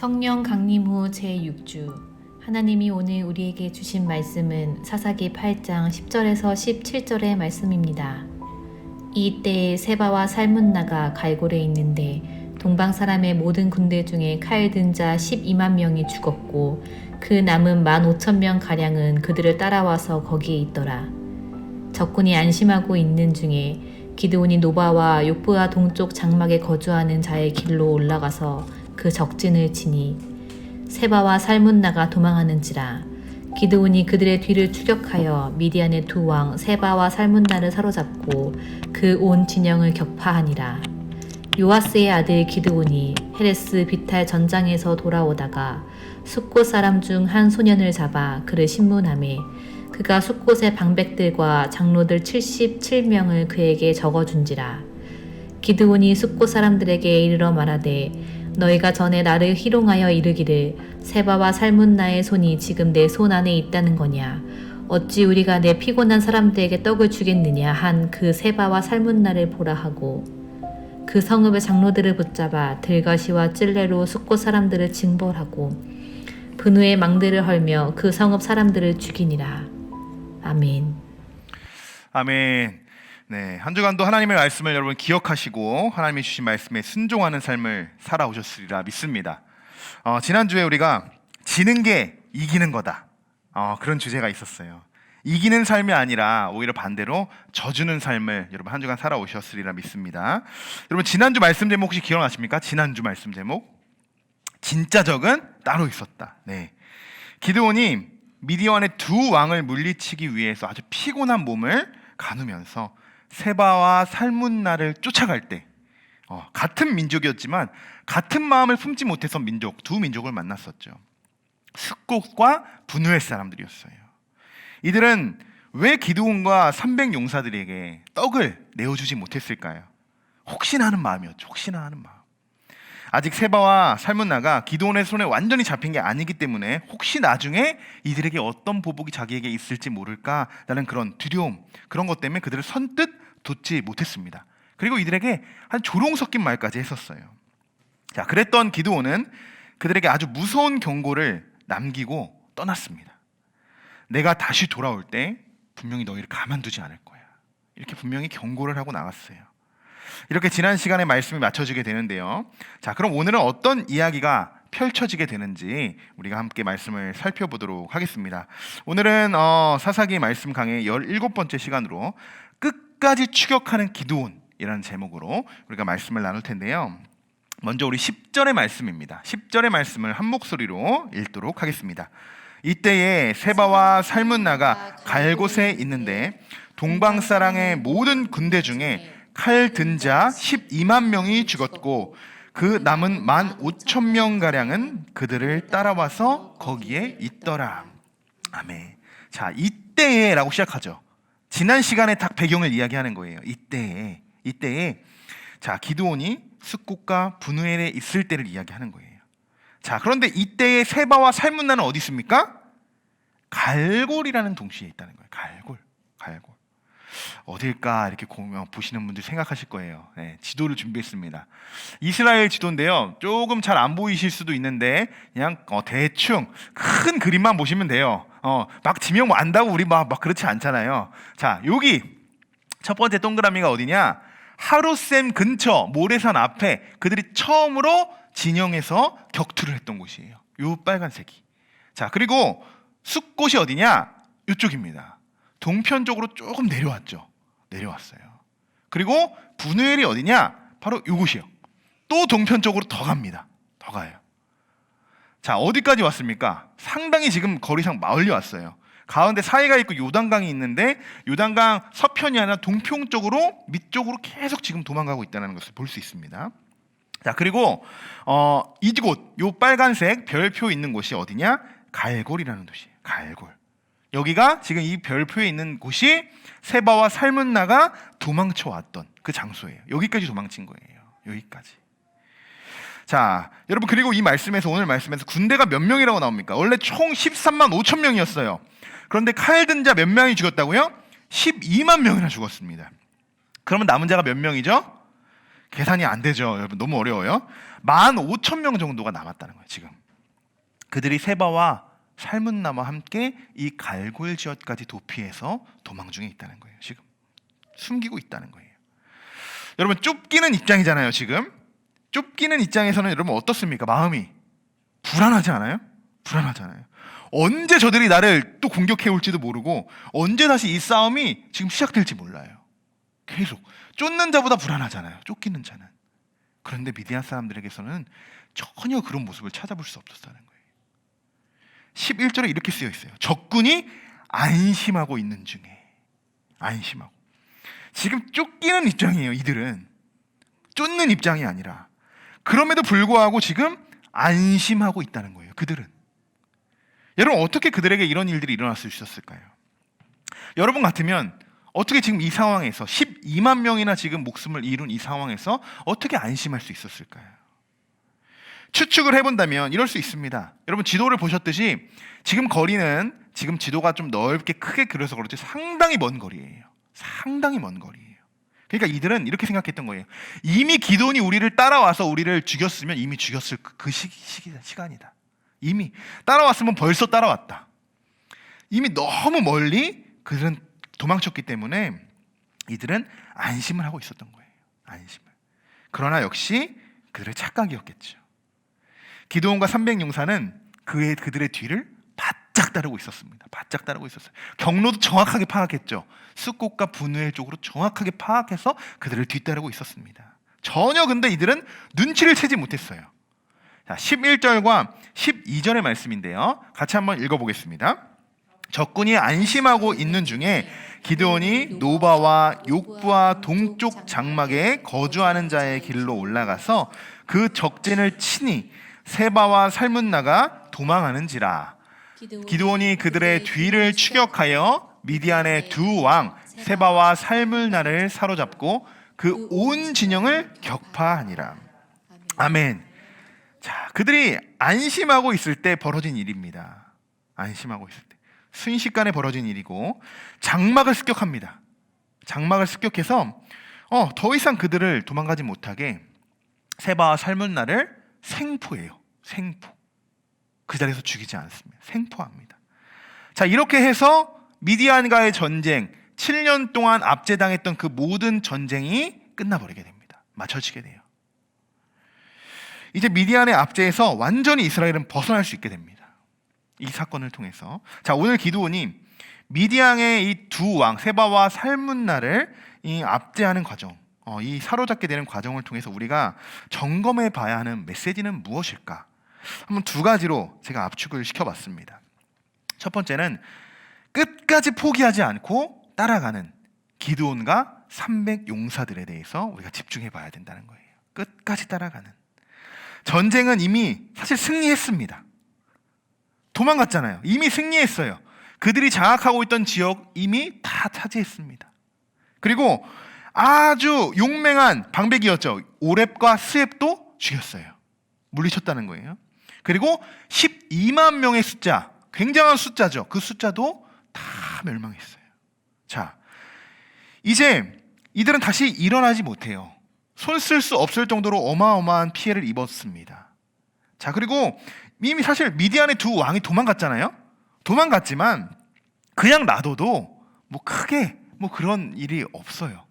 성령 강림 후 제6주 하나님이 오늘 우리에게 주신 말씀은 사사기 8장 10절에서 17절의 말씀입니다. 이때에 세바와 살문나가 갈골에 있는데 동방 사람의 모든 군대 중에 칼 든 자 12만 명이 죽었고 그 남은 15,000명 가량은 그들을 따라와서 거기에 있더라. 적군이 안심하고 있는 중에 기드온이 노바와 욕브아 동쪽 장막에 거주하는 자의 길로 올라가서 그 적진을 치니 세바와 살문나가 도망하는지라. 기드온이 그들의 뒤를 추격하여 미디안의 두 왕 세바와 살문나를 사로잡고 그 온 진영을 격파하니라. 요아스의 아들 기드온이 헤레스 비탈 전장에서 돌아오다가 숫곳 사람 중 한 소년을 잡아 그를 신문하매 그가 숫곳의 방백들과 장로들 77명을 그에게 적어준지라. 기드온이 숫곳 사람들에게 이르러 말하되 너희가 전에 나를 희롱하여 이르기를 세바와 살문나의 손이 지금 내 손 안에 있다는 거냐. 어찌 우리가 내 피곤한 사람들에게 떡을 주겠느냐 한 그 세바와 살문나를 보라 하고 그 성읍의 장로들을 붙잡아 들가시와 찔레로 숫곳 사람들을 징벌하고 분우의 망대를 헐며 그 성읍 사람들을 죽이니라. 아멘. 아멘. 네, 한 주간도 하나님의 말씀을 여러분 기억하시고 하나님이 주신 말씀에 순종하는 삶을 살아오셨으리라 믿습니다. 지난주에 우리가 지는 게 이기는 거다, 그런 주제가 있었어요. 이기는 삶이 아니라 오히려 반대로 져주는 삶을 여러분 한 주간 살아오셨으리라 믿습니다. 여러분 지난주 말씀 제목 혹시 기억나십니까? 지난주 말씀 제목 진짜 적은 따로 있었다. 네, 기드온이 미디안의 두 왕을 물리치기 위해서 아주 피곤한 몸을 가누면서 세바와 살문나를 쫓아갈 때 같은 민족이었지만 같은 마음을 품지 못해서 두 민족을 만났었죠. 숫곳과 분우의 사람들이었어요. 이들은 왜 기드온과 300용사들에게 떡을 내어주지 못했을까요? 혹시나 하는 마음이었죠. 혹시나 하는 마음. 아직 세바와 살문나가 기드온의 손에 완전히 잡힌 게 아니기 때문에 혹시 나중에 이들에게 어떤 보복이 자기에게 있을지 모를까라는 그런 두려움, 그런 것 때문에 그들을 선뜻 돋지 못했습니다. 그리고 이들에게 한 조롱 섞인 말까지 했었어요. 자, 그랬던 기드온은 그들에게 아주 무서운 경고를 남기고 떠났습니다. 내가 다시 돌아올 때 분명히 너희를 가만두지 않을 거야. 이렇게 분명히 경고를 하고 나갔어요. 이렇게 지난 시간에 말씀이 맞춰지게 되는데요. 자, 그럼 오늘은 어떤 이야기가 펼쳐지게 되는지 우리가 함께 말씀을 살펴보도록 하겠습니다. 오늘은 사사기 말씀 강의 17번째 시간으로 끝까지 추격하는 기드온이라는 제목으로 우리가 말씀을 나눌 텐데요. 먼저 우리 10절의 말씀입니다. 10절의 말씀을 한 목소리로 읽도록 하겠습니다. 이때에 세바와 살문나가 갈곳에 있는데 동방 사람의 모든 군대 중에 칼 든 자 12만 명이 죽었고 그 남은 15,000명 가량은 그들을 따라와서 거기에 있더라. 아멘. 자, 이때에라고 시작하죠. 지난 시간에 딱 배경을 이야기하는 거예요. 이때에 자, 기드온이 숫곳과 분우엘에 있을 때를 이야기하는 거예요. 자, 그런데 이때에 세바와 살문나는 어디 있습니까? 갈골이라는 동시에 있다는 거예요. 갈골. 어딜까 이렇게 보시는 분들 생각하실 거예요. 네, 지도를 준비했습니다. 이스라엘 지도인데요. 조금 잘 안 보이실 수도 있는데 그냥 대충 큰 그림만 보시면 돼요. 막 지명 안다고 우리 막 그렇지 않잖아요. 자, 여기 첫 번째 동그라미가 어디냐? 하루샘 근처 모래산 앞에 그들이 처음으로 진영에서 격투를 했던 곳이에요. 요 빨간색이. 자, 그리고 숫곳이 어디냐? 이쪽입니다. 동편 쪽으로 조금 내려왔어요. 그리고 분우엘이 어디냐? 바로 이곳이요. 또 동편 쪽으로 더 갑니다. 더 가요. 자, 어디까지 왔습니까? 상당히 지금 거리상 멀리 왔어요. 가운데 사이가 있고 요단강이 있는데 요단강 서편이 아니라 동편 쪽으로 밑쪽으로 계속 지금 도망가고 있다는 것을 볼 수 있습니다. 자, 그리고 이곳 요 빨간색 별표 있는 곳이 어디냐? 갈골이라는 도시예요. 갈골. 여기가 지금 이 별표에 있는 곳이 세바와 살문나가 도망쳐 왔던 그 장소예요. 여기까지 도망친 거예요. 여기까지. 자, 여러분, 그리고 이 말씀에서, 오늘 말씀에서 군대가 몇 명이라고 나옵니까? 원래 총 13만 5천 명이었어요. 그런데 칼 든 자 몇 명이 죽었다고요? 12만 명이나 죽었습니다. 그러면 남은 자가 몇 명이죠? 계산이 안 되죠. 여러분 너무 어려워요. 15,000명 정도가 남았다는 거예요. 지금 그들이 세바와 살문나와 함께 이 갈골지역까지 도피해서 도망 중에 있다는 거예요. 지금 숨기고 있다는 거예요. 여러분 쫓기는 입장이잖아요. 지금 쫓기는 입장에서는 여러분 어떻습니까? 마음이 불안하지 않아요? 불안하잖아요. 언제 저들이 나를 또 공격해 올지도 모르고 언제 다시 이 싸움이 지금 시작될지 몰라요. 계속 쫓는 자보다 불안하잖아요. 쫓기는 자는. 그런데 미디안 사람들에게서는 전혀 그런 모습을 찾아볼 수 없었다는 거예요. 11절에 이렇게 쓰여 있어요. 적군이 안심하고 있는 중에. 안심하고. 지금 쫓기는 입장이에요. 이들은 쫓는 입장이 아니라. 그럼에도 불구하고 지금 안심하고 있다는 거예요. 그들은. 여러분 어떻게 그들에게 이런 일들이 일어날 수 있었을까요? 여러분 같으면 어떻게 지금 이 상황에서 12만 명이나 지금 목숨을 잃은 이 상황에서 어떻게 안심할 수 있었을까요? 추측을 해본다면 이럴 수 있습니다. 여러분 지도를 보셨듯이 지금 거리는 지금 지도가 좀 넓게 크게 그려서 그렇지 상당히 먼 거리예요. 상당히 먼 거리예요. 그러니까 이들은 이렇게 생각했던 거예요. 이미 기드온이 우리를 따라와서 우리를 죽였으면 이미 죽였을 그 시간이다. 이미 따라왔으면 벌써 따라왔다. 이미 너무 멀리 그들은 도망쳤기 때문에 이들은 안심을 하고 있었던 거예요. 안심을. 그러나 역시 그들의 착각이었겠죠. 기드온과 300용사는 그들의 뒤를 바짝 따르고 있었습니다. 바짝 따르고 있었어요. 경로도 정확하게 파악했죠. 숫꽃과 분우의 쪽으로 정확하게 파악해서 그들을 뒤따르고 있었습니다. 전혀 근데 이들은 눈치를 채지 못했어요. 자, 11절과 12절의 말씀인데요. 같이 한번 읽어보겠습니다. 적군이 안심하고 있는 중에 기드온이 노바와 욕부와 동쪽 장막에 거주하는 자의 길로 올라가서 그 적진을 치니 세바와 살문나가 도망하는지라. 기드온이 그들의 뒤를 추격하여 미디안의 두 왕 세바와 살문나를 사로잡고 그 온 진영을 격파하니라. 아멘. 자, 그들이 안심하고 있을 때 벌어진 일입니다. 안심하고 있을 때 순식간에 벌어진 일이고 장막을 습격합니다. 장막을 습격해서 더 이상 그들을 도망가지 못하게 세바와 살문나를 생포해요. 생포. 그 자리에서 죽이지 않습니다. 생포합니다. 자, 이렇게 해서 미디안과의 전쟁 7년 동안 압제당했던 그 모든 전쟁이 끝나버리게 됩니다. 맞춰지게 돼요. 이제 미디안의 압제에서 완전히 이스라엘은 벗어날 수 있게 됩니다. 이 사건을 통해서. 자, 오늘 기드온이 미디안의 이 두 왕 세바와 살문나를 이 압제하는 과정, 이 사로잡게 되는 과정을 통해서 우리가 점검해 봐야 하는 메시지는 무엇일까? 한번 두 가지로 제가 압축을 시켜봤습니다. 첫 번째는 끝까지 포기하지 않고 따라가는 기드온과 300용사들에 대해서 우리가 집중해 봐야 된다는 거예요. 끝까지 따라가는. 전쟁은 이미 사실 승리했습니다. 도망갔잖아요. 이미 승리했어요. 그들이 장악하고 있던 지역 이미 다 차지했습니다. 그리고 아주 용맹한 방백이었죠. 오렙과 스앱도 죽였어요. 물리쳤다는 거예요. 그리고 12만 명의 숫자, 굉장한 숫자죠. 그 숫자도 다 멸망했어요. 자, 이제 이들은 다시 일어나지 못해요. 손 쓸 수 없을 정도로 어마어마한 피해를 입었습니다. 자, 그리고 이미 사실 미디안의 두 왕이 도망갔잖아요. 도망갔지만 그냥 놔둬도 뭐 크게 뭐 그런 일이 없어요.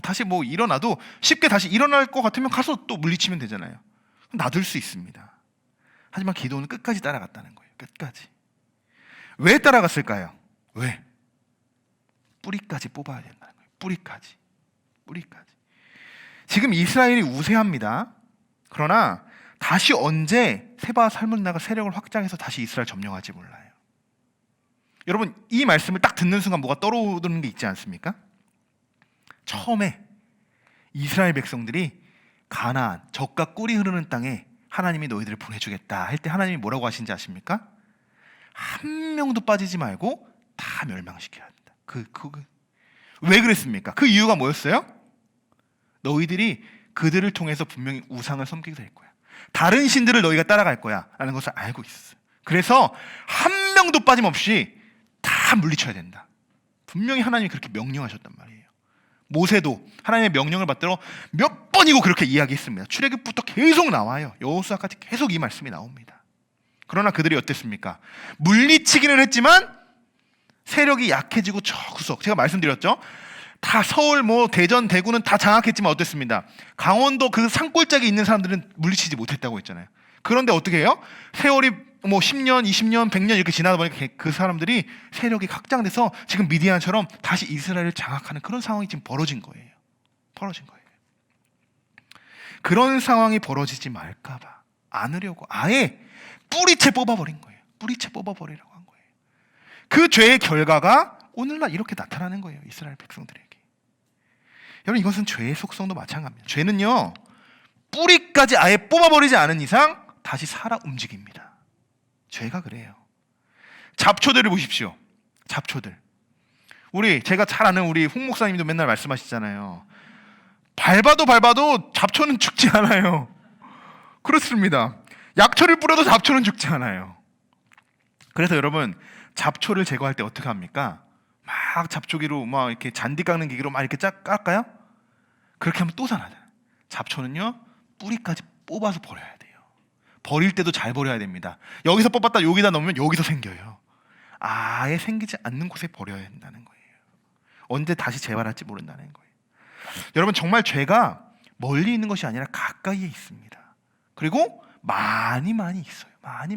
다시 뭐 일어나도 쉽게 다시 일어날 것 같으면 가서 또 물리치면 되잖아요. 놔둘 수 있습니다. 하지만 기드온은 끝까지 따라갔다는 거예요. 끝까지. 왜 따라갔을까요? 왜? 뿌리까지 뽑아야 된다는 거예요. 뿌리까지. 뿌리까지. 지금 이스라엘이 우세합니다. 그러나 다시 언제 세바와 살문나가 세력을 확장해서 다시 이스라엘 점령할지 몰라요. 여러분 이 말씀을 딱 듣는 순간 뭐가 떠오르는 게 있지 않습니까? 처음에 이스라엘 백성들이 가나안, 젖과 꿀이 흐르는 땅에 하나님이 너희들을 보내주겠다 할 때 하나님이 뭐라고 하신지 아십니까? 한 명도 빠지지 말고 다 멸망시켜야 한다. 왜 그랬습니까? 그 이유가 뭐였어요? 너희들이 그들을 통해서 분명히 우상을 섬기게 될 거야. 다른 신들을 너희가 따라갈 거야 라는 것을 알고 있었어요. 그래서 한 명도 빠짐없이 다 물리쳐야 된다. 분명히 하나님이 그렇게 명령하셨단 말이에요. 모세도 하나님의 명령을 받들어 몇 번이고 그렇게 이야기했습니다. 출애굽부터 계속 나와요. 여호수아까지 계속 이 말씀이 나옵니다. 그러나 그들이 어땠습니까? 물리치기는 했지만 세력이 약해지고 저 구석, 제가 말씀드렸죠. 다 서울, 대전, 대구는 다 장악했지만 어땠습니다? 강원도 그 산골짜기에 있는 사람들은 물리치지 못했다고 했잖아요. 그런데 어떻게 해요? 세월이 10년, 20년, 100년 이렇게 지나다 보니까 그 사람들이 세력이 확장돼서 지금 미디안처럼 다시 이스라엘을 장악하는 그런 상황이 지금 벌어진 거예요. 그런 상황이 벌어지지 말까봐 않으려고 아예 뿌리채 뽑아버린 거예요. 뿌리채 뽑아버리려고 한 거예요. 그 죄의 결과가 오늘날 이렇게 나타나는 거예요. 이스라엘 백성들에게. 여러분, 이것은 죄의 속성도 마찬가지입니다. 죄는요, 뿌리까지 아예 뽑아버리지 않은 이상 다시 살아 움직입니다. 죄가 그래요. 잡초들을 보십시오. 잡초들. 제가 잘 아는 우리 홍 목사님도 맨날 말씀하시잖아요. 밟아도 잡초는 죽지 않아요. 그렇습니다. 약초를 뿌려도 잡초는 죽지 않아요. 그래서 여러분, 잡초를 제거할 때 어떻게 합니까? 막 잡초기로 이렇게 잔디 깎는 기계로 막 이렇게 쫙 깎아요? 그렇게 하면 또 자라잖아요. 잡초는요, 뿌리까지 뽑아서 버려야 돼요. 버릴 때도 잘 버려야 됩니다. 여기서 뽑았다 여기다 넣으면 여기서 생겨요. 아예 생기지 않는 곳에 버려야 한다는 거예요. 언제 다시 재발할지 모른다는 거예요. 여러분, 정말 죄가 멀리 있는 것이 아니라 가까이에 있습니다. 그리고 많이 있어요. 많이.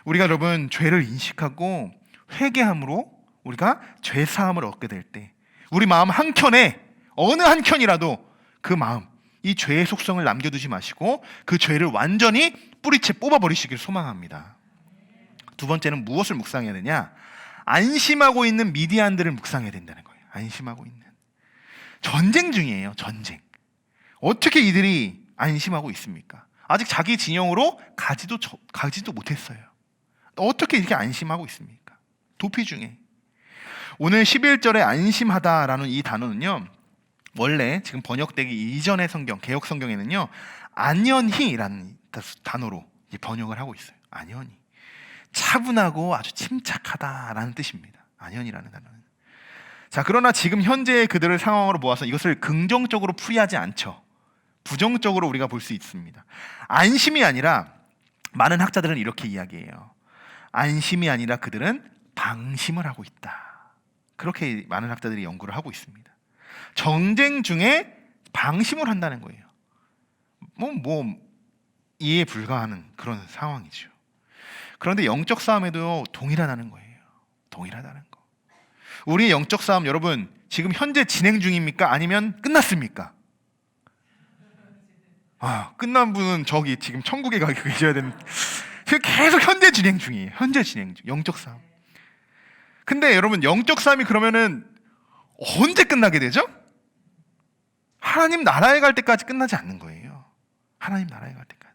우리가 여러분 죄를 인식하고 회개함으로 우리가 죄 사함을 얻게 될 때 우리 마음 한켠에 어느 한켠이라도 그 마음, 이 죄의 속성을 남겨두지 마시고 그 죄를 완전히 뿌리채 뽑아버리시길 소망합니다. 두 번째는 무엇을 묵상해야 되냐? 안심하고 있는 미디안들을 묵상해야 된다는 거예요. 안심하고 있는. 전쟁 중이에요. 전쟁. 어떻게 이들이 안심하고 있습니까? 아직 자기 진영으로 가지도 못했어요. 어떻게 이렇게 안심하고 있습니까? 도피 중에. 오늘 11절에 안심하다라는 이 단어는요, 원래 지금 번역되기 이전의 성경, 개역 성경에는요, 안연히라는 단어로 번역을 하고 있어요. 안연히. 차분하고 아주 침착하다라는 뜻입니다. 안연이라는 단어는. 자, 그러나 지금 현재의 그들의 상황으로 모아서 이것을 긍정적으로 풀이하지 않죠. 부정적으로 우리가 볼 수 있습니다. 안심이 아니라 많은 학자들은 이렇게 이야기해요. 안심이 아니라 그들은 방심을 하고 있다. 그렇게 많은 학자들이 연구를 하고 있습니다. 전쟁 중에 방심을 한다는 거예요. 이해에 불과하는 그런 상황이죠. 그런데 영적 싸움에도 동일하다는 거예요. 동일하다는 거. 우리의 영적 싸움, 여러분, 지금 현재 진행 중입니까? 아니면 끝났습니까? 끝난 분은 저기 지금 천국에 가 계셔야 되는. 계속 현재 진행 중이에요. 현재 진행 중. 영적 싸움. 근데 여러분, 영적 싸움이 그러면은 언제 끝나게 되죠? 하나님 나라에 갈 때까지 끝나지 않는 거예요. 하나님 나라에 갈 때까지.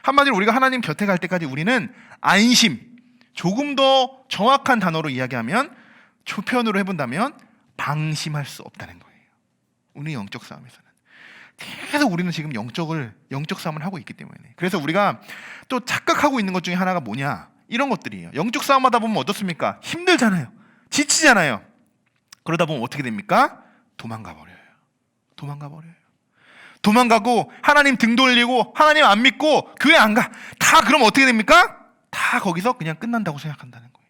한마디로 우리가 하나님 곁에 갈 때까지 우리는 안심, 조금 더 정확한 단어로 이야기하면, 초편으로 해본다면 방심할 수 없다는 거예요. 우리 영적 싸움에서는 계속 우리는 지금 영적 싸움을 하고 있기 때문에. 그래서 우리가 또 착각하고 있는 것 중에 하나가 뭐냐, 이런 것들이에요. 영적 싸움하다 보면 어떻습니까? 힘들잖아요. 지치잖아요. 그러다 보면 어떻게 됩니까? 도망가 버려요. 도망가고 하나님 등 돌리고 하나님 안 믿고 교회 안 가. 다 그럼 어떻게 됩니까? 다 거기서 그냥 끝난다고 생각한다는 거예요.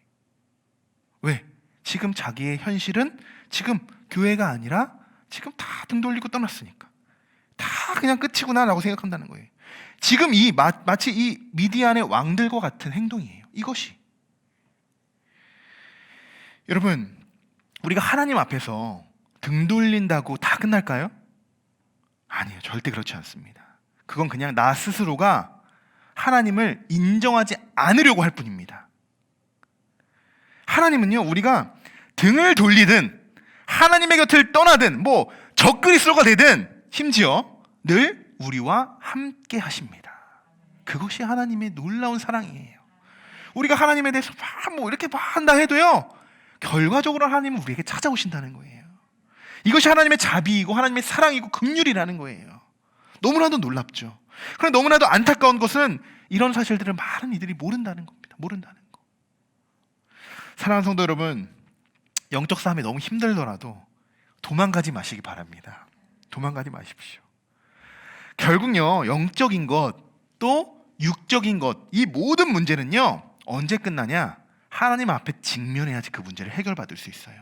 왜? 지금 자기의 현실은 지금 교회가 아니라 지금 다 등 돌리고 떠났으니까 다 그냥 끝이구나 라고 생각한다는 거예요. 지금 마치 이 미디안의 왕들과 같은 행동이에요. 이것이. 여러분, 우리가 하나님 앞에서 등 돌린다고 다 끝날까요? 아니에요. 절대 그렇지 않습니다. 그건 그냥 나 스스로가 하나님을 인정하지 않으려고 할 뿐입니다. 하나님은요, 우리가 등을 돌리든 하나님의 곁을 떠나든 적그리스도가 되든 심지어 늘 우리와 함께 하십니다. 그것이 하나님의 놀라운 사랑이에요. 우리가 하나님에 대해서 이렇게 한다 해도요, 결과적으로 하나님은 우리에게 찾아오신다는 거예요. 이것이 하나님의 자비이고 하나님의 사랑이고 긍휼이라는 거예요. 너무나도 놀랍죠. 그런데 너무나도 안타까운 것은 이런 사실들을 많은 이들이 모른다는 겁니다. 모른다는 거. 사랑하는 성도 여러분, 영적 싸움이 너무 힘들더라도 도망가지 마시기 바랍니다. 도망가지 마십시오. 결국요, 영적인 것 또 육적인 것, 이 모든 문제는요 언제 끝나냐? 하나님 앞에 직면해야지 그 문제를 해결받을 수 있어요.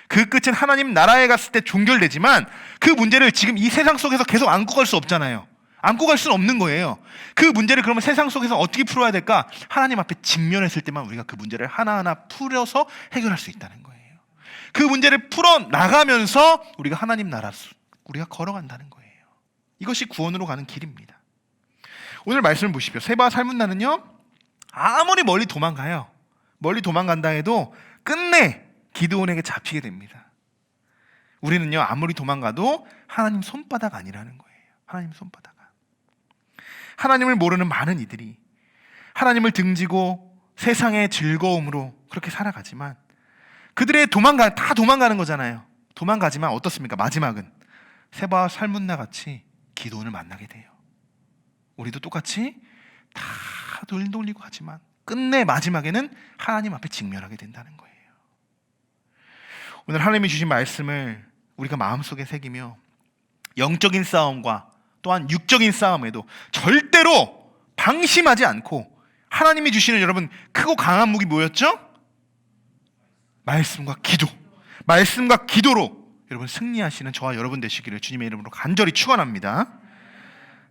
그 끝은 하나님 나라에 갔을 때 종결되지만 그 문제를 지금 이 세상 속에서 계속 안고 갈 수 없잖아요. 안고 갈 수는 없는 거예요. 그 문제를 그러면 세상 속에서 어떻게 풀어야 될까? 하나님 앞에 직면했을 때만 우리가 그 문제를 하나하나 풀어서 해결할 수 있다는 거예요. 그 문제를 풀어 나가면서 우리가 하나님 나라 우리가 걸어간다는 거예요. 이것이 구원으로 가는 길입니다. 오늘 말씀을 보십시오. 세바와 살문나는요 아무리 멀리 도망가요. 멀리 도망간다 해도 끝내 기드온에게 잡히게 됩니다. 우리는요 아무리 도망가도 하나님 손바닥 아니라는 거예요. 하나님 손바닥. 하나님을 모르는 많은 이들이 하나님을 등지고 세상의 즐거움으로 그렇게 살아가지만 그들의 다 도망가는 거잖아요. 도망가지만 어떻습니까? 마지막은 세바와 살문나 같이 기드온을 만나게 돼요. 우리도 똑같이 다 돌리고 하지만 끝내 마지막에는 하나님 앞에 직면하게 된다는 거예요. 오늘 하나님이 주신 말씀을 우리가 마음속에 새기며 영적인 싸움과 또한 육적인 싸움에도 절대로 방심하지 않고 하나님이 주시는 여러분 크고 강한 무기 뭐였죠? 말씀과 기도. 말씀과 기도로 여러분 승리하시는 저와 여러분 되시기를 주님의 이름으로 간절히 축원합니다.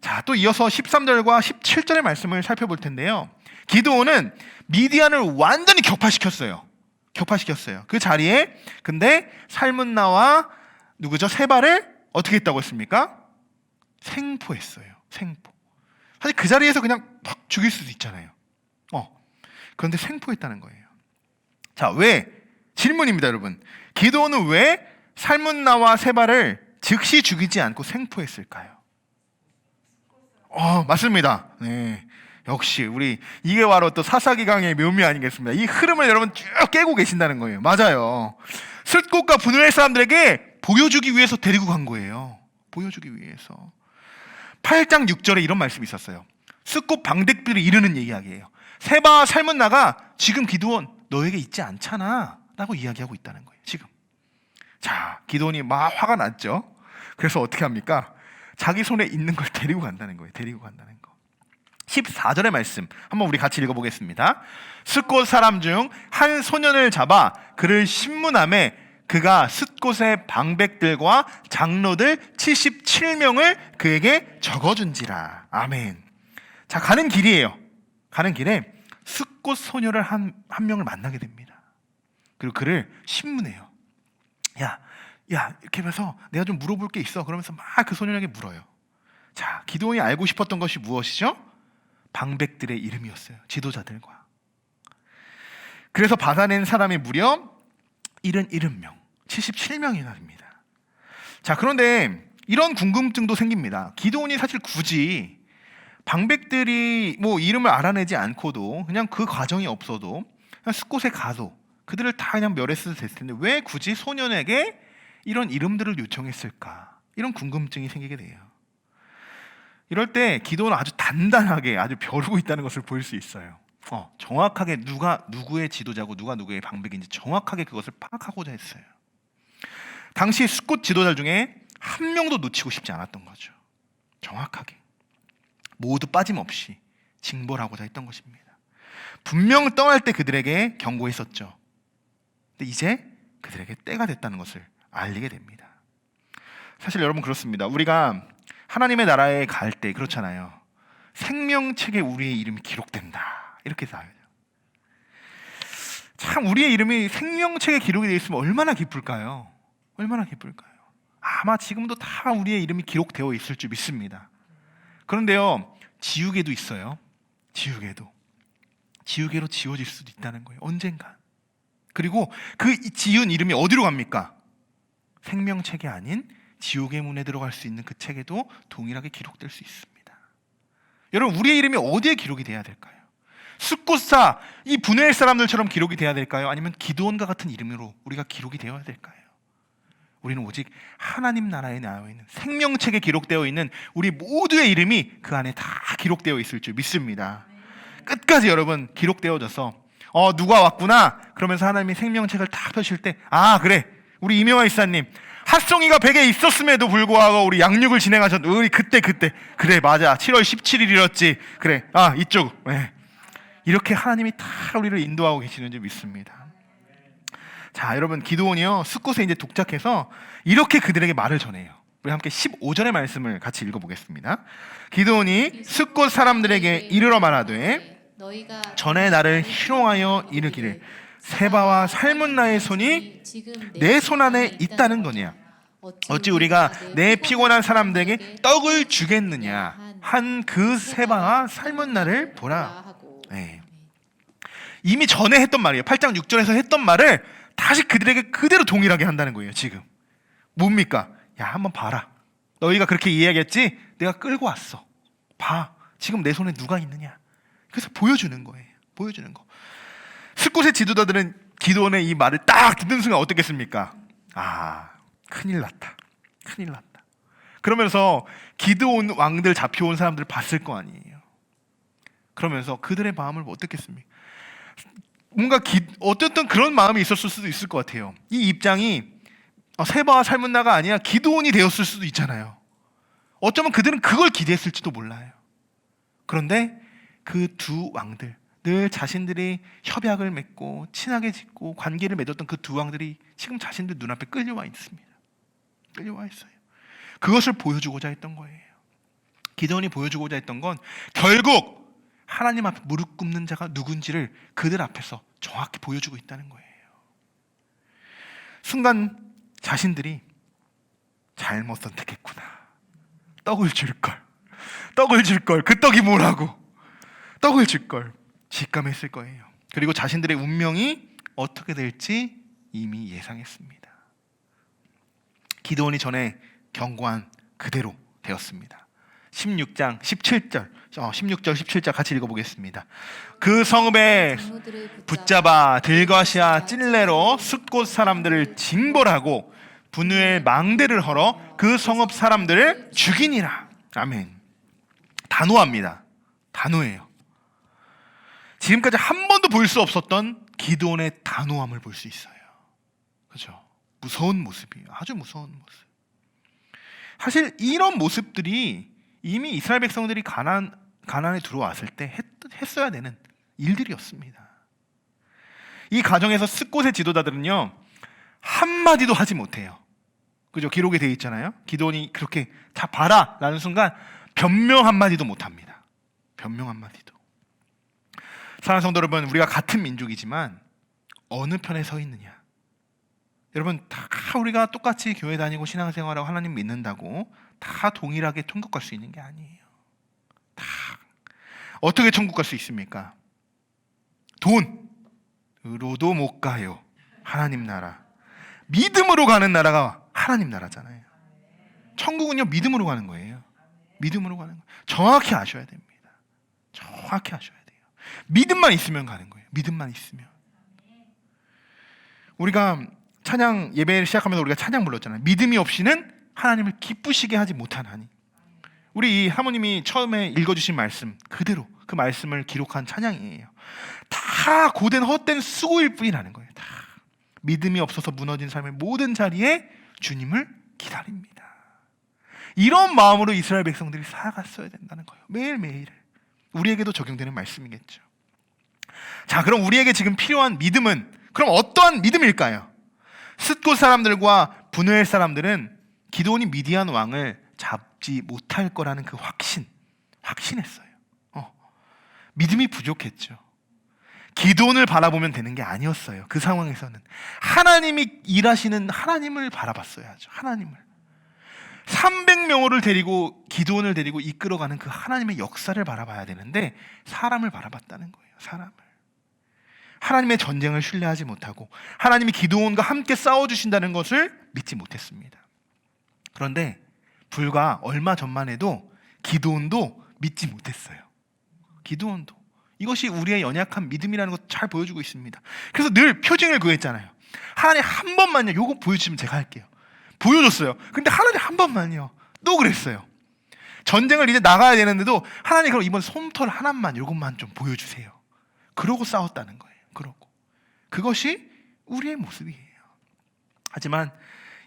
자, 또 이어서 13절과 17절의 말씀을 살펴볼 텐데요. 기드온은 미디안을 완전히 격파시켰어요. 그 자리에 근데 살문나와 누구죠? 세바를 어떻게 했다고 했습니까? 생포했어요. 생포. 사실 그 자리에서 그냥 막 죽일 수도 있잖아요. 그런데 생포했다는 거예요. 자, 왜? 질문입니다, 여러분. 기드온은 왜 살문나와 세바를 즉시 죽이지 않고 생포했을까요? 맞습니다. 네. 역시 우리 이게 바로 또 사사기강의 묘미 아니겠습니까? 이 흐름을 여러분 쭉 깨고 계신다는 거예요. 맞아요. 숫꽃과 분노의 사람들에게 보여주기 위해서 데리고 간 거예요. 보여주기 위해서. 8장 6절에 이런 말씀이 있었어요. 숫꽃 방백들을 이르는 이야기예요. 세바와 살문나가 지금 기드온 너에게 있지 않잖아 라고 이야기하고 있다는 거예요. 지금. 자, 기드온이 막 화가 났죠. 그래서 어떻게 합니까? 자기 손에 있는 걸 데리고 간다는 거예요. 데리고 간다는 거. 14절의 말씀 한번 우리 같이 읽어보겠습니다. 숫꽃 사람 중 한 소년을 잡아 그를 신문함에 그가 숫꽃의 방백들과 장로들 77명을 그에게 적어준지라. 아멘. 자, 가는 길이에요. 가는 길에 숫꽃 소녀를 한 명을 만나게 됩니다. 그리고 그를 신문해요. 야 이렇게 하면서 내가 좀 물어볼 게 있어. 그러면서 막 그 소년에게 물어요. 자, 기드온이 알고 싶었던 것이 무엇이죠? 방백들의 이름이었어요. 지도자들과. 그래서 받아낸 사람이 무려 77명, 77명이나 됩니다. 자, 그런데 이런 궁금증도 생깁니다. 기드온이 사실 굳이 방백들이 뭐 이름을 알아내지 않고도 그냥 그 과정이 없어도 그냥 숫곳에 가도 그들을 다 그냥 멸했어도 됐을 텐데 왜 굳이 소년에게 이런 이름들을 요청했을까? 이런 궁금증이 생기게 돼요. 이럴 때 기도는 아주 단단하게 아주 벼르고 있다는 것을 볼 수 있어요. 정확하게 누가 누구의 지도자고 누가 누구의 방백인지 정확하게 그것을 파악하고자 했어요. 당시 숫꽃 지도자 중에 한 명도 놓치고 싶지 않았던 거죠. 정확하게 모두 빠짐없이 징벌하고자 했던 것입니다. 분명 떠날 때 그들에게 경고했었죠. 근데 이제 그들에게 때가 됐다는 것을 알리게 됩니다. 사실 여러분 그렇습니다. 우리가 하나님의 나라에 갈 때 그렇잖아요. 생명책에 우리의 이름이 기록된다. 이렇게 나와요. 참 우리의 이름이 생명책에 기록이 되어 있으면 얼마나 기쁠까요? 얼마나 기쁠까요? 아마 지금도 다 우리의 이름이 기록되어 있을 줄 믿습니다. 그런데요, 지우개도 있어요. 지우개로 지워질 수도 있다는 거예요. 언젠가. 그리고 그 지운 이름이 어디로 갑니까? 생명책이 아닌 지옥의 문에 들어갈 수 있는 그 책에도 동일하게 기록될 수 있습니다. 여러분, 우리의 이름이 어디에 기록이 돼야 될까요? 숫꽃사, 이 분해의 사람들처럼 기록이 돼야 될까요? 아니면 기드온과 같은 이름으로 우리가 기록이 되어야 될까요? 우리는 오직 하나님 나라에 나와 있는 생명책에 기록되어 있는 우리 모두의 이름이 그 안에 다 기록되어 있을 줄 믿습니다. 끝까지 여러분 기록되어져서 누가 왔구나 그러면서 하나님이 생명책을 다 펴실 때 그래 우리 이명화 이사님 핫송이가 백에 있었음에도 불구하고 우리 양육을 진행하셨. 우리 그때 그래 맞아 7월 17일이었지. 그래 이쪽. 네. 이렇게 하나님이 다 우리를 인도하고 계시는 줄 믿습니다. 자, 여러분 기드온이요 숫곳에 이제 도착해서 이렇게 그들에게 말을 전해요. 우리 함께 15절의 말씀을 같이 읽어보겠습니다. 기드온이 숫곳 사람들에게 이르러 말하되 전에 나를 희롱하여 이르기를 세바와 살문나의 손이 내 손 안에 있다는 거냐? 어찌 우리가 내 피곤한 사람들에게 떡을 주겠느냐? 한 그 세바와 살문나를 보라. 네. 이미 전에 했던 말이에요. 8장 6절에서 했던 말을 다시 그들에게 그대로 동일하게 한다는 거예요. 지금 뭡니까? 야, 한번 봐라. 너희가 그렇게 이야기했지? 내가 끌고 왔어. 봐. 지금 내 손에 누가 있느냐? 그래서 보여주는 거예요. 보여주는 거. 숫곳의 지도자들은 기드온의 이 말을 딱 듣는 순간 어떻겠습니까? 큰일 났다. 큰일 났다. 그러면서 기드온 왕들 잡혀온 사람들을 봤을 거 아니에요. 그러면서 그들의 마음을 어떻겠습니까? 뭔가 어쨌든 그런 마음이 있었을 수도 있을 것 같아요. 이 입장이 세바와 살문나가 아니라 기드온이 되었을 수도 있잖아요. 어쩌면 그들은 그걸 기대했을지도 몰라요. 그런데 그 두 왕들, 늘 자신들이 협약을 맺고 친하게 짓고 관계를 맺었던 그 두 왕들이 지금 자신들 눈앞에 끌려와 있습니다. 끌려와 있어요. 그것을 보여주고자 했던 거예요. 기드온이 보여주고자 했던 건 결국 하나님 앞에 무릎 꿇는 자가 누군지를 그들 앞에서 정확히 보여주고 있다는 거예요. 순간 자신들이 잘못 선택했구나. 떡을 줄걸. 그 떡이 뭐라고. 떡을 줄걸. 직감했을 거예요. 그리고 자신들의 운명이 어떻게 될지 이미 예상했습니다. 기드온이 전에 경고한 그대로 되었습니다. 16장 17절 16절 17절 같이 읽어보겠습니다. 그 성읍에 붙잡아 들과시와 찔레로 숫곳 사람들을 징벌하고 분우엘 망대를 헐어 그 성읍 사람들을 죽이니라. 아멘. 단호합니다. 단호해요. 지금까지 한 번도 볼 수 없었던 기드온의 단호함을 볼 수 있어요. 그렇죠? 무서운 모습이에요. 아주 무서운 모습. 사실 이런 모습들이 이미 이스라엘 백성들이 가나안에 들어왔을 때 했어야 되는 일들이었습니다. 이 가정에서 숫곳의 지도자들은요 한마디도 하지 못해요. 그죠? 기록에 되어 있잖아요. 기드온이 그렇게 자 봐라 라는 순간 변명 한마디도 못합니다. 변명 한마디도. 사랑하는 성도 여러분, 우리가 같은 민족이지만 어느 편에 서 있느냐? 여러분 다 우리가 똑같이 교회 다니고 신앙생활하고 하나님 믿는다고 다 동일하게 천국 갈 수 있는 게 아니에요. 다 어떻게 천국 갈 수 있습니까? 돈으로도 못 가요. 하나님 나라. 믿음으로 가는 나라가 하나님 나라잖아요. 천국은요 믿음으로 가는 거예요. 믿음으로 가는 거예요. 정확히 아셔야 됩니다. 정확히 아셔야 돼요. 믿음만 있으면 가는 거예요. 믿음만 있으면. 우리가 찬양 예배를 시작하면서 우리가 찬양 불렀잖아요. 믿음이 없이는 하나님을 기쁘시게 하지 못하나니. 우리 이 하모님이 처음에 읽어주신 말씀 그대로 그 말씀을 기록한 찬양이에요. 다 고된 헛된 수고일 뿐이라는 거예요. 다 믿음이 없어서 무너진 삶의 모든 자리에 주님을 기다립니다. 이런 마음으로 이스라엘 백성들이 살아갔어야 된다는 거예요. 매일매일. 우리에게도 적용되는 말씀이겠죠. 자, 그럼 우리에게 지금 필요한 믿음은 그럼 어떠한 믿음일까요? 숫곳 사람들과 분우엘 사람들은 기드온이 미디안 왕을 잡지 못할 거라는 그 확신했어요. 믿음이 부족했죠. 기드온을 바라보면 되는 게 아니었어요. 그 상황에서는 하나님이 일하시는 하나님을 바라봤어야죠. 하나님을 300명을 데리고 기드온을 데리고 이끌어가는 그 하나님의 역사를 바라봐야 되는데 사람을 바라봤다는 거예요. 사람을. 하나님의 전쟁을 신뢰하지 못하고 하나님이 기드온과 함께 싸워주신다는 것을 믿지 못했습니다. 그런데 불과 얼마 전만 해도 기드온도 믿지 못했어요. 기드온도. 이것이 우리의 연약한 믿음이라는 것 잘 보여주고 있습니다. 그래서 늘 표징을 구했잖아요. 하나님 한 번만요. 요거 보여주시면 제가 할게요. 보여줬어요. 근데 하나님 한 번만요. 또 그랬어요. 전쟁을 이제 나가야 되는데도 하나님 그럼 이번 솜털 하나만 요것만 좀 보여주세요. 그러고 싸웠다는 거예요. 그러고. 그것이 우리의 모습이에요. 하지만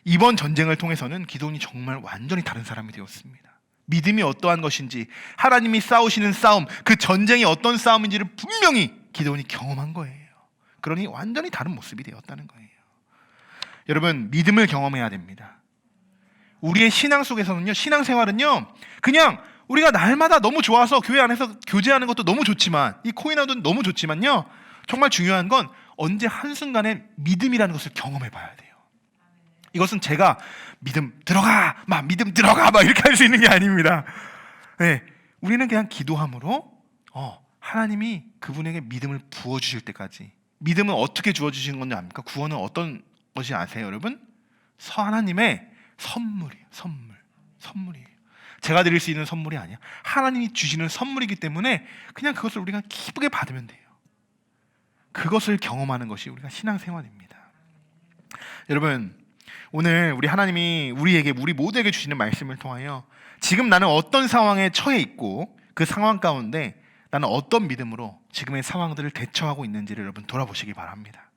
이번 전쟁을 통해서는 기도원이 정말 완전히 다른 사람이 되었습니다. 믿음이 어떠한 것인지, 하나님이 싸우시는 싸움, 그 전쟁이 어떤 싸움인지를 분명히 기도원이 경험한 거예요. 그러니 완전히 다른 모습이 되었다는 거예요. 여러분, 믿음을 경험해야 됩니다. 우리의 신앙 속에서는요, 신앙생활은요, 그냥 우리가 날마다 너무 좋아서 교회 안에서 교제하는 것도 너무 좋지만, 이 코인아웃은 너무 좋지만요, 정말 중요한 건 언제 한순간에 믿음이라는 것을 경험해 봐야 돼요. 이것은 제가 믿음 들어가 막 이렇게 할 수 있는 게 아닙니다. 네, 우리는 그냥 기도함으로 하나님이 그분에게 믿음을 부어주실 때까지. 믿음은 어떻게 주어주시는 건지 압니까? 구원은 어떤 것이 아세요, 여러분? 하나님의 선물이에요. 선물이에요. 제가 드릴 수 있는 선물이 아니야. 하나님이 주시는 선물이기 때문에 그냥 그것을 우리가 기쁘게 받으면 돼요. 그것을 경험하는 것이 우리가 신앙생활입니다. 여러분, 오늘 우리 하나님이 우리 모두에게 주시는 말씀을 통하여 지금 나는 어떤 상황에 처해 있고 그 상황 가운데 나는 어떤 믿음으로 지금의 상황들을 대처하고 있는지를 여러분 돌아보시기 바랍니다.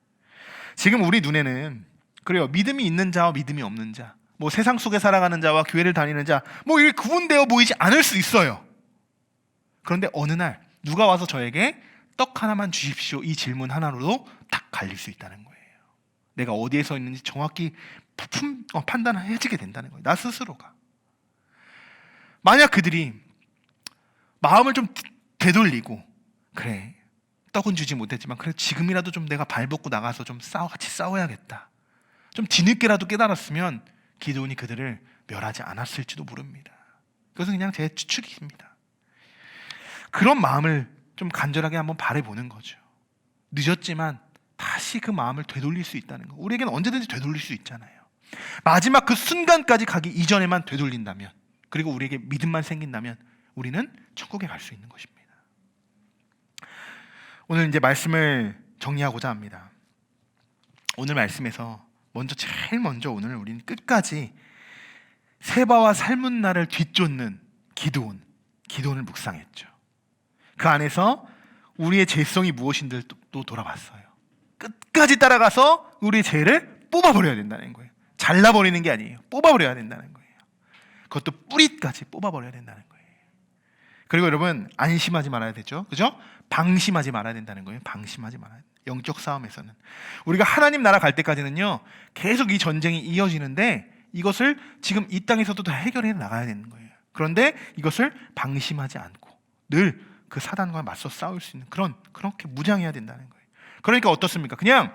지금 우리 눈에는 그래요, 믿음이 있는 자와 믿음이 없는 자, 뭐 세상 속에 살아가는 자와 교회를 다니는 자, 뭐 이게 구분되어 보이지 않을 수 있어요. 그런데 어느 날 누가 와서 저에게 떡 하나만 주십시오, 이 질문 하나로도 딱 갈릴 수 있다는 거예요. 내가 어디에 서 있는지 정확히 판단해지게 된다는 거예요. 나 스스로가. 만약 그들이 마음을 좀 되돌리고, 그래, 떡은 주지 못했지만 그래 지금이라도 좀 내가 발벗고 나가서 좀 같이 싸워야겠다, 좀 뒤늦게라도 깨달았으면 기드온이 그들을 멸하지 않았을지도 모릅니다. 그것은 그냥 제 추측입니다. 그런 마음을 좀 간절하게 한번 바라보는 거죠. 늦었지만 다시 그 마음을 되돌릴 수 있다는 거. 우리에게는 언제든지 되돌릴 수 있잖아요. 마지막 그 순간까지 가기 이전에만 되돌린다면, 그리고 우리에게 믿음만 생긴다면 우리는 천국에 갈 수 있는 것입니다. 오늘 이제 말씀을 정리하고자 합니다. 오늘 말씀에서 제일 먼저 오늘 우리는 끝까지 세바와 살문나를 뒤쫓는 기드온을 묵상했죠. 그 안에서 우리의 죄성이 무엇인지를 또 돌아봤어요. 끝까지 따라가서 우리의 죄를 뽑아버려야 된다는 거예요. 잘라버리는 게 아니에요. 뽑아버려야 된다는 거예요. 그것도 뿌리까지 뽑아버려야 된다는 거예요. 그리고 여러분, 안심하지 말아야 되죠. 그죠? 방심하지 말아야 된다는 거예요. 방심하지 말아야 돼요. 영적 싸움에서는 우리가 하나님 나라 갈 때까지는요, 계속 이 전쟁이 이어지는데 이것을 지금 이 땅에서도 다 해결해 나가야 되는 거예요. 그런데 이것을 방심하지 않고 늘 그 사단과 맞서 싸울 수 있는 그렇게 무장해야 된다는 거예요. 그러니까 어떻습니까? 그냥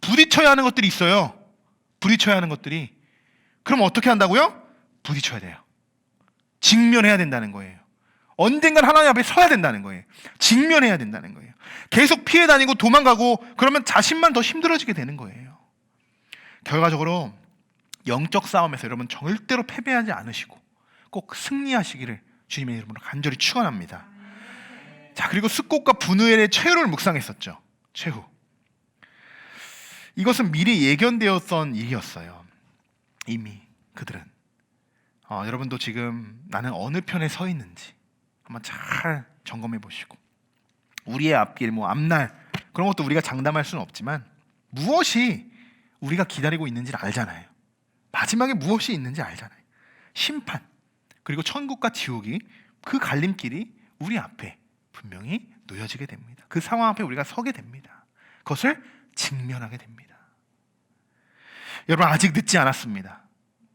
부딪혀야 하는 것들이 있어요. 부딪혀야 하는 것들이. 그럼 어떻게 한다고요? 부딪혀야 돼요. 직면해야 된다는 거예요. 언젠간 하나님 앞에 서야 된다는 거예요. 직면해야 된다는 거예요. 계속 피해 다니고 도망가고 그러면 자신만 더 힘들어지게 되는 거예요. 결과적으로 영적 싸움에서 여러분 절대로 패배하지 않으시고 꼭 승리하시기를 주님의 이름으로 간절히 축원합니다. 자, 그리고 스콧과 분우엘의 최후를 묵상했었죠. 최후. 이것은 미리 예견되었던 일이었어요. 이미 그들은 여러분도 지금 나는 어느 편에 서 있는지 한번 잘 점검해 보시고, 우리의 앞길, 앞날 그런 것도 우리가 장담할 수는 없지만 무엇이 우리가 기다리고 있는지를 알잖아요. 마지막에 무엇이 있는지 알잖아요. 심판, 그리고 천국과 지옥이, 그 갈림길이 우리 앞에 분명히 놓여지게 됩니다. 그 상황 앞에 우리가 서게 됩니다. 그것을 직면하게 됩니다. 여러분, 아직 늦지 않았습니다.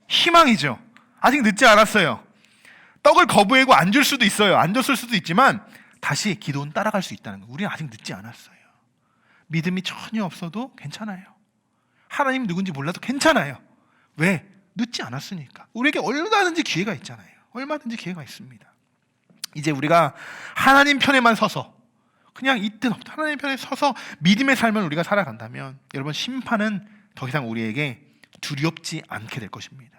희망이죠. 아직 늦지 않았어요. 떡을 거부하고 안 줄 수도 있어요. 안 줬을 수도 있지만 다시 기도는 따라갈 수 있다는 거예요. 우리는 아직 늦지 않았어요. 믿음이 전혀 없어도 괜찮아요. 하나님 누군지 몰라도 괜찮아요. 왜? 늦지 않았으니까. 우리에게 얼마든지 기회가 있잖아요. 얼마든지 기회가 있습니다. 이제 우리가 하나님 편에만 서서, 그냥 있든 없든 하나님 편에 서서 믿음의 삶을 우리가 살아간다면 여러분, 심판은 더 이상 우리에게 두렵지 않게 될 것입니다.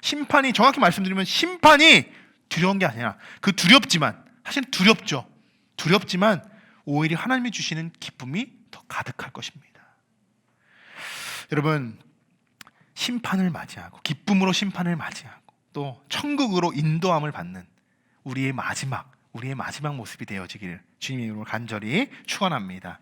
심판이, 정확히 말씀드리면 심판이 두려운 게 아니라, 그 두렵지만, 사실 두렵죠. 두렵지만 오히려 하나님이 주시는 기쁨이 더 가득할 것입니다. 여러분, 심판을 맞이하고 기쁨으로 심판을 맞이하고 또 천국으로 인도함을 받는 우리의 마지막 모습이 되어지기를 주님의 이름으로 간절히 축원합니다.